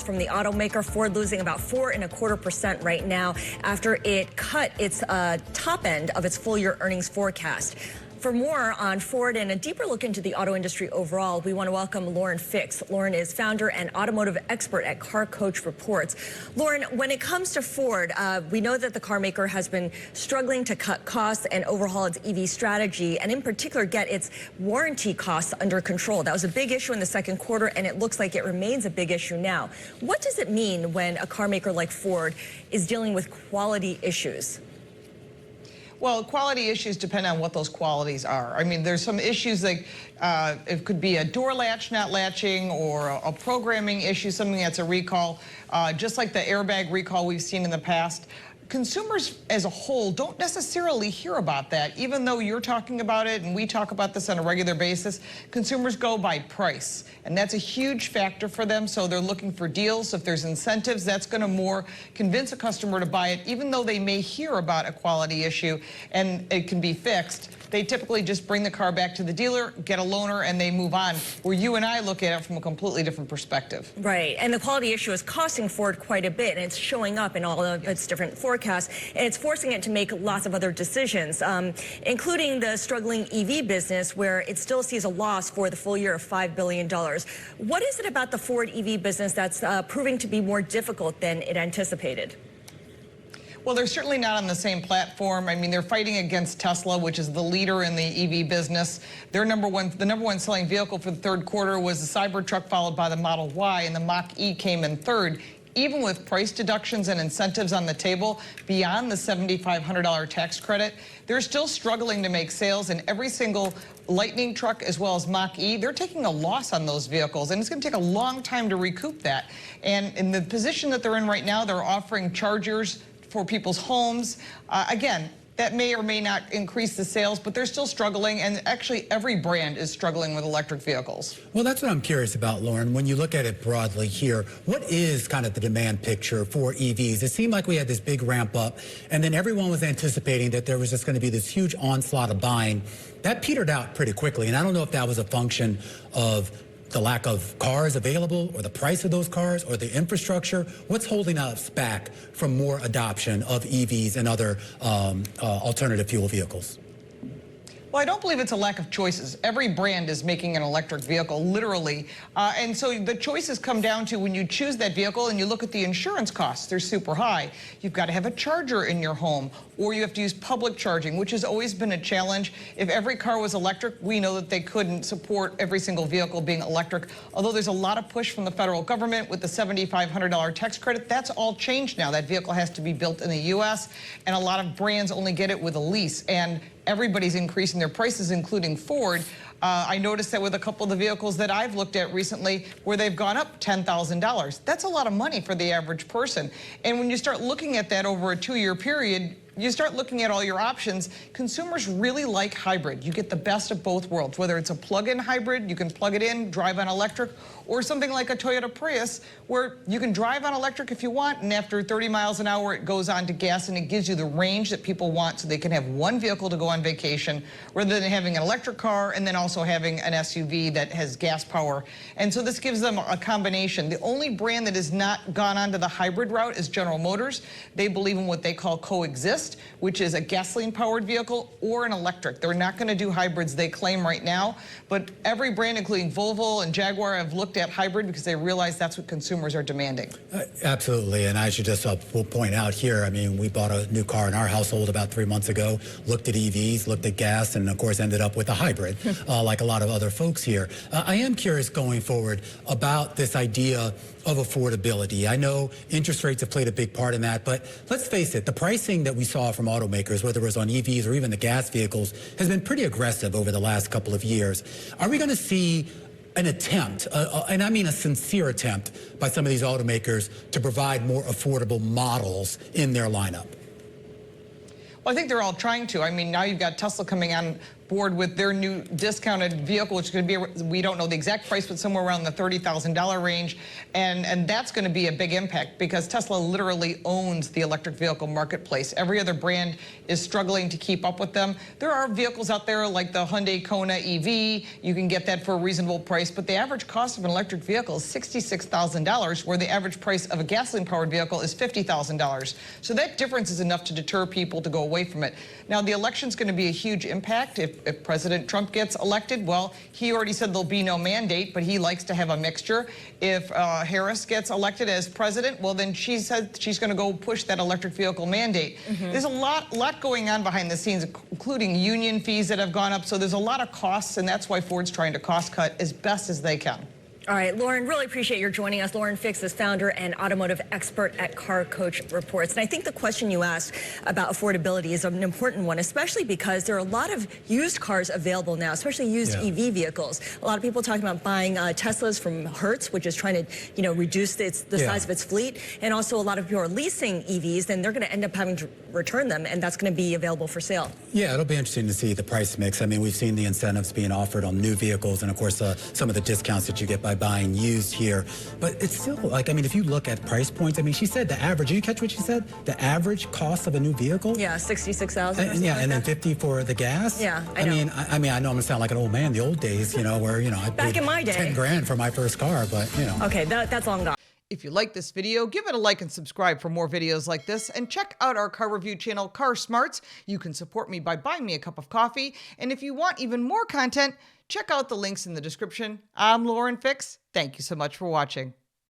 From the automaker, Ford losing about 4.25% right now after it cut its top end of its full-year earnings forecast. For more on Ford and a deeper look into the auto industry overall, we want to welcome Lauren Fix. Lauren is founder and automotive expert at Car Coach Reports. Lauren, when it comes to Ford, we know that the car maker has been struggling to cut costs and overhaul its EV strategy, and in particular get its warranty costs under control. That was a big issue in the second quarter, and it looks like it remains a big issue now. What does it mean when a car maker like Ford is dealing with quality issues? Well, quality issues depend on what those qualities are. I mean, there's some issues like it could be a door latch not latching or a programming issue, something that's a recall, just like the airbag recall we've seen in the past. Consumers as a whole don't necessarily hear about that, even though you're talking about it and we talk about this on a regular basis. Consumers go by price, and that's a huge factor for them, so they're looking for deals. If there's incentives, that's going to more convince a customer to buy it, even though they may hear about a quality issue and it can be fixed. They typically just bring the car back to the dealer, get a loaner, and they move on, where you and I look at it from a completely different perspective. Right, and the quality issue is costing Ford quite a bit, and it's showing up in all of its different forecasts, and it's forcing it to make lots of other decisions, including the struggling EV business, where it still sees a loss for the full year of $5 billion. What is it about the Ford EV business that's proving to be more difficult than it anticipated? Well, they're certainly not on the same platform. I mean, they're fighting against Tesla, which is the leader in the EV business. The number one selling vehicle for the third quarter was the Cybertruck, followed by the Model Y, and the Mach-E came in third. Even with price deductions and incentives on the table beyond the $7,500 tax credit, they're still struggling to make sales, and every single Lightning truck as well as Mach-E, they're taking a loss on those vehicles, and it's going to take a long time to recoup that. And in the position that they're in right now, they're offering chargers for people's homes. Again, that may or may not increase the sales, but they're still struggling, and actually every brand is struggling with electric vehicles. Well, that's what I'm curious about, Lauren. When you look at it broadly here, what is kind of the demand picture for EVs? It seemed like we had this big ramp up, and then everyone was anticipating that there was just going to be this huge onslaught of buying. That petered out pretty quickly, and I don't know if that was a function of the lack of cars available or the price of those cars or the infrastructure. What's holding us back from more adoption of EVs and other alternative fuel vehicles? Well, I don't believe it's a lack of choices. Every brand is making an electric vehicle, literally. And so the choices come down to when you choose that vehicle and you look at the insurance costs, they're super high. You've got to have a charger in your home, or you have to use public charging, which has always been a challenge. If every car was electric, we know that they couldn't support every single vehicle being electric. Although there's a lot of push from the federal government with the $7,500 tax credit, that's all changed now. That vehicle has to be built in the U.S., and a lot of brands only get it with a lease. And everybody's increasing their prices, including Ford. I noticed that with a couple of the vehicles that I've looked at recently where they've gone up $10,000. That's a lot of money for the average person. And when you start looking at that over a 2-year period, you start looking at all your options. Consumers really like hybrid. You get the best of both worlds, whether it's a plug-in hybrid, you can plug it in, drive on electric, or something like a Toyota Prius, where you can drive on electric if you want, and after 30 miles an hour, it goes on to gas, and it gives you the range that people want, so they can have one vehicle to go on vacation, rather than having an electric car and then also having an SUV that has gas power. And so this gives them a combination. The only brand that has not gone onto the hybrid route is General Motors. They believe in what they call coexist, which is a gasoline-powered vehicle or an electric. They're not going to do hybrids, they claim right now, but every brand, including Volvo and Jaguar, have looked at hybrid because they realize that's what consumers are demanding. Absolutely, and I should just point out here, I mean, we bought a new car in our household about 3 months ago, looked at EVs, looked at gas, and of course ended up with a hybrid, like a lot of other folks here. I am curious going forward about this idea of affordability. I know interest rates have played a big part in that, but let's face it, the pricing that we saw from automakers, whether it was on EVs or even the gas vehicles, has been pretty aggressive over the last couple of years. Are we going to see an attempt, and I mean a sincere attempt, by some of these automakers to provide more affordable models in their lineup? Well, I think they're all trying to. I mean, now you've got Tesla coming on board with their new discounted vehicle, which is going to be, we don't know the exact price, but somewhere around the $30,000 range. And that's going to be a big impact because Tesla literally owns the electric vehicle marketplace. Every other brand is struggling to keep up with them. There are vehicles out there like the Hyundai Kona EV. You can get that for a reasonable price, but the average cost of an electric vehicle is $66,000, where the average price of a gasoline-powered vehicle is $50,000. So that difference is enough to deter people to go away from it. Now, the election's going to be a huge impact. If President Trump gets elected, well, he already said there'll be no mandate, but he likes to have a mixture. If Harris gets elected as president, well, then she said she's going to go push that electric vehicle mandate. There's a lot going on behind the scenes, including union fees that have gone up. So there's a lot of costs, and that's why Ford's trying to cost cut as best as they can. All right, Lauren, really appreciate your joining us. Lauren Fix is founder and automotive expert at Car Coach Reports. And I think the question you asked about affordability is an important one, especially because there are a lot of used cars available now, especially used EV vehicles. A lot of people talking about buying Teslas from Hertz, which is trying to, reduce the size of its fleet. And also a lot of people are leasing EVs, and they're going to end up having to return them, and that's going to be available for sale. Yeah, it'll be interesting to see the price mix. I mean, we've seen the incentives being offered on new vehicles and, of course, some of the discounts that you get by buying used here. But it's still, like, I mean, if you look at price points, I mean, she said the average, did you catch what she said? The average cost of a new vehicle? Yeah, $66,000. Yeah, and then $50 for the gas? Yeah, I know. I mean, I know I'm gonna sound like an old man, the old days, where, I back paid in my day, 10 grand for my first car, but, Okay, that's long gone. If you like this video, give it a like and subscribe for more videos like this, and check out our car review channel, Car Smarts. You can support me by buying me a cup of coffee, and if you want even more content, check out the links in the description. I'm Lauren Fix. Thank you so much for watching.